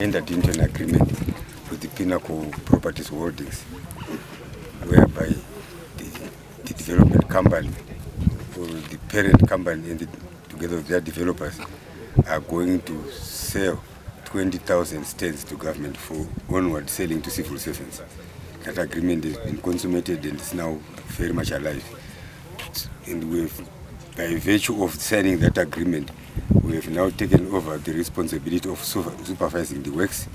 entered into an agreement with the Pinnacle Properties Holdings, whereby the development company or the parent company and together with their developers are going to sell 20,000 stands to government for onward selling to civil servants. That agreement has been consummated and is now very much alive. And by virtue of signing that agreement, we have now taken over the responsibility of supervising the works,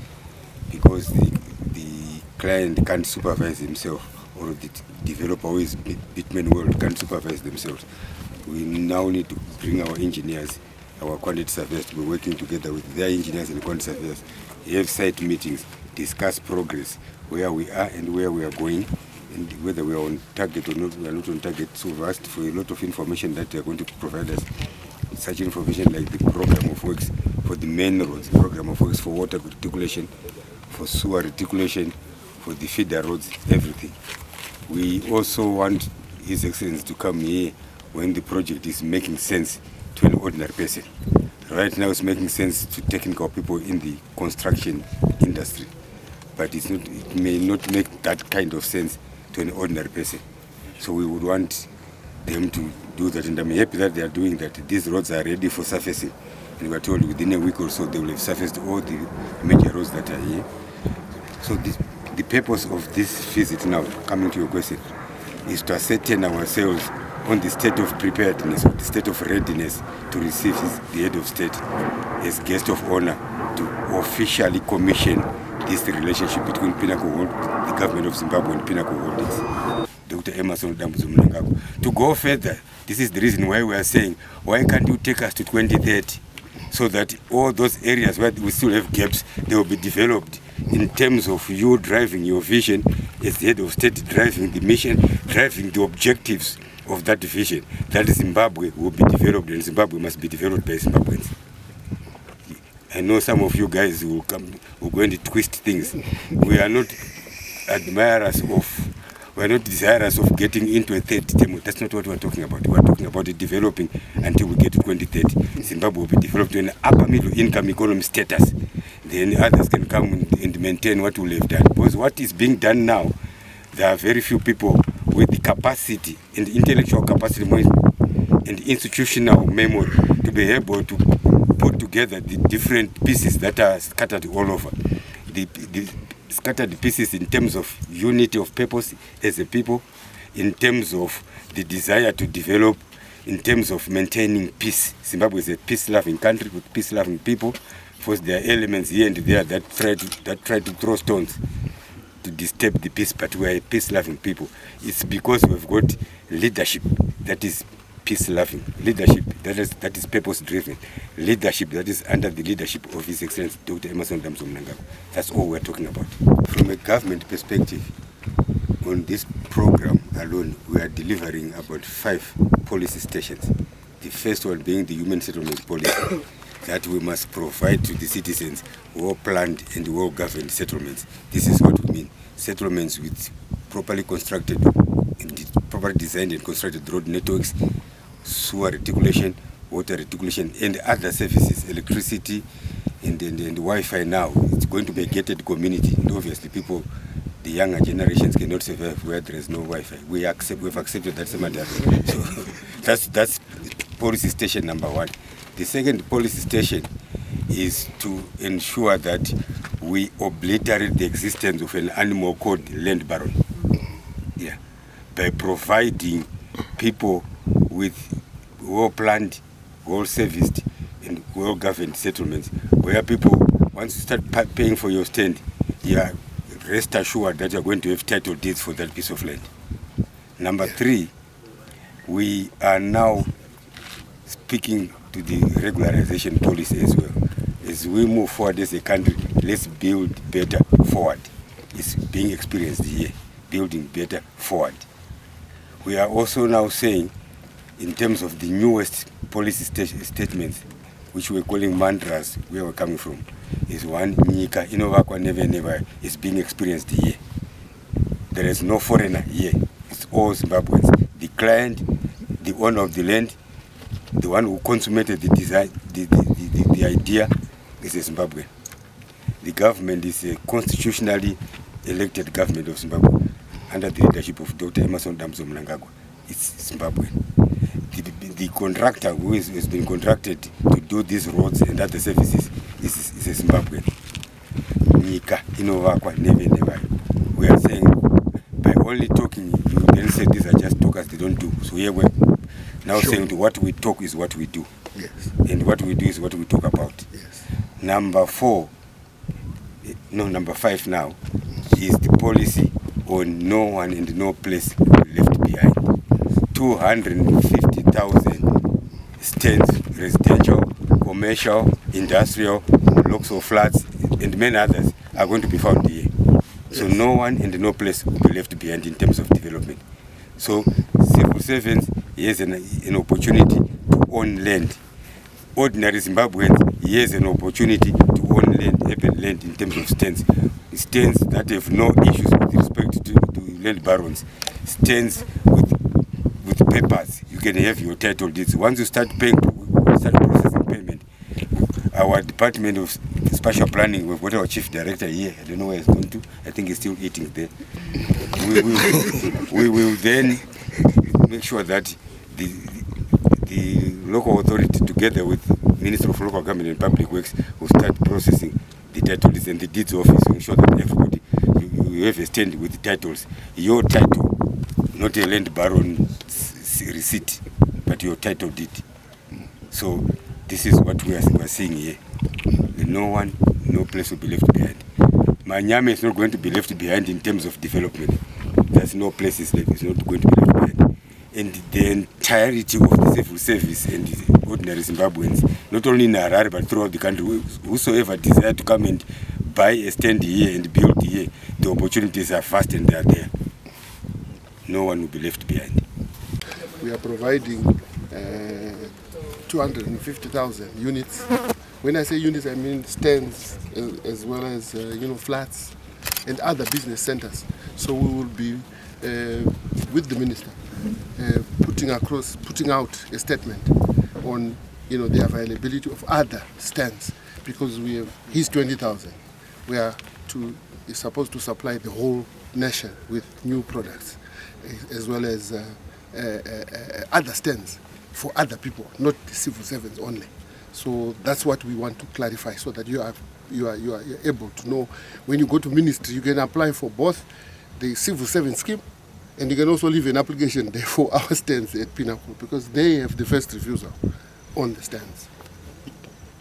because the client can't supervise himself, or the developer who is Bitman World can't supervise themselves. We now need to bring our engineers, our quantity surveyors, to be working together with their engineers and quantity surveyors, have site meetings, discuss progress, where we are and where we are going, and whether we are on target or not. We are not on target. So we've asked for a lot of information that they are going to provide us. Such information like the program of works for the main roads, program of works for water reticulation, for sewer reticulation, for the feeder roads, everything. We also want His Excellency to come here when the project is making sense to an ordinary person. Right now it's making sense to technical people in the construction industry, but it may not make that kind of sense to an ordinary person. So we would want them to do that, and I'm happy that they are doing that. These roads are ready for surfacing, and we are told within a week or so they will have surfaced all the major roads that are here. So the purpose of this visit now, coming to your question, is to ascertain ourselves on the state of preparedness, or the state of readiness to receive the head of state as guest of honor, to officially commission this relationship between Pinnacle the government of Zimbabwe and Pinnacle Holdings. Dr. Emerson Dambuzo. To go further, this is the reason why we are saying, why can't you take us to 2030, so that all those areas where we still have gaps, they will be developed in terms of you driving your vision as the head of state, driving the mission, driving the objectives of that vision. That Zimbabwe will be developed, and Zimbabwe must be developed by Zimbabweans. I know some of you guys will go and twist things. We are not admirers of, we are not desirous of getting into a third term. That's not what we are talking about. We are talking about it developing until we get to 2030. Zimbabwe will be developed to an upper middle income economy status. Then others can come and maintain what we have done. Because what is being done now, there are very few people with the capacity and the intellectual capacity and institutional memory to be able to put together the different pieces that are scattered all over. The scattered pieces in terms of unity of purpose as a people, in terms of the desire to develop, in terms of maintaining peace. Zimbabwe is a peace-loving country with peace-loving people. Of course, there are elements here and there that try to throw stones to disturb the peace, but we are a peace-loving people. It's because we've got leadership that is peace-loving, leadership that is purpose-driven, leadership that is under the leadership of His Excellency Dr. Emerson Dambuzo. That's all we're talking about. From a government perspective, on this program alone, we are delivering about 5 policy stations. The first one being the human settlement policy that we must provide to the citizens well-planned and well-governed settlements. This is what we mean. Settlements with properly constructed and properly designed and constructed road networks, sewer reticulation, water reticulation, and other services, electricity and Wi-Fi now. It's going to be a gated community, and obviously people, the younger generations, cannot survive where there is no Wi-Fi. We've accepted that matter. So that's policy station number 1. The second policy station is to ensure that we obliterate the existence of an animal called land baron. Yeah. By providing people with well-planned, well-serviced, and well-governed settlements, where people, once you start paying for your stand, rest assured that you're going to have title deeds for that piece of land. Number 3, we are now speaking to the regularization policy as well. As we move forward as a country, let's build better forward. It's being experienced here, building better forward. We are also now saying, in terms of the newest policy statements, which we're calling mantras, where we're coming from, is one, Nika, Inovakwa, never, is being experienced here. There is no foreigner here. It's all Zimbabweans. The client, the owner of the land, the one who consummated the design, the idea, is a Zimbabwean. the government is a constitutionally elected government of Zimbabwe under the leadership of Dr. Emerson Damso Mnangagwa. It's Zimbabwe. The contractor who has been contracted to do these roads and other services is a Zimbabwean. Nika inovakwa never. We are saying by only talking, you then say these are just talkers, they don't do. So here we're now saying what we talk is what we do. Yes. And what we do is what we talk about. Yes. Number 5 now is the policy on no one and no place left behind. 250,000 stands, residential, commercial, industrial, blocks of flats, and many others are going to be found here. So no one and no place will be left behind in terms of development. So civil servants, here's an opportunity to own land. Ordinary Zimbabweans, here's an opportunity to own land, urban land in terms of stands. Stands that have no issues with respect to land barons. Stands with papers. You can have your title deeds. Once you start paying, start processing payment. Our Department of Spatial Planning, we've got our Chief Director here. I don't know where he's going to. I think he's still eating there. We will then make sure that the local authority, together with Minister of Local Government and Public Works, will start processing the title deeds and the deeds office to ensure that everybody, you have a stand with the titles. Your title, not a land baron receipt, but your title deed. So this is what we are seeing here. No one, no place will be left behind. Manyame is not going to be left behind in terms of development. There's no places left, it's not going to be left behind. And the entirety of the civil service and the ordinary Zimbabweans, not only in Harare but throughout the country, whosoever desire to come and buy a stand here and build here, the opportunities are vast and they are there. No one will be left behind. We are providing 250,000 units. When I say units, I mean stands as well as flats and other business centers. So we will be with the minister putting out a statement on the availability of other stands, because we have his 20,000. We are is supposed to supply the whole nation with new products, as well as other stands for other people, not the civil servants only. So that's what we want to clarify, so that you are able to know when you go to ministry, you can apply for both the civil servant scheme, and you can also leave an application there for our stands at Pinnacle, because they have the first refusal on the stands.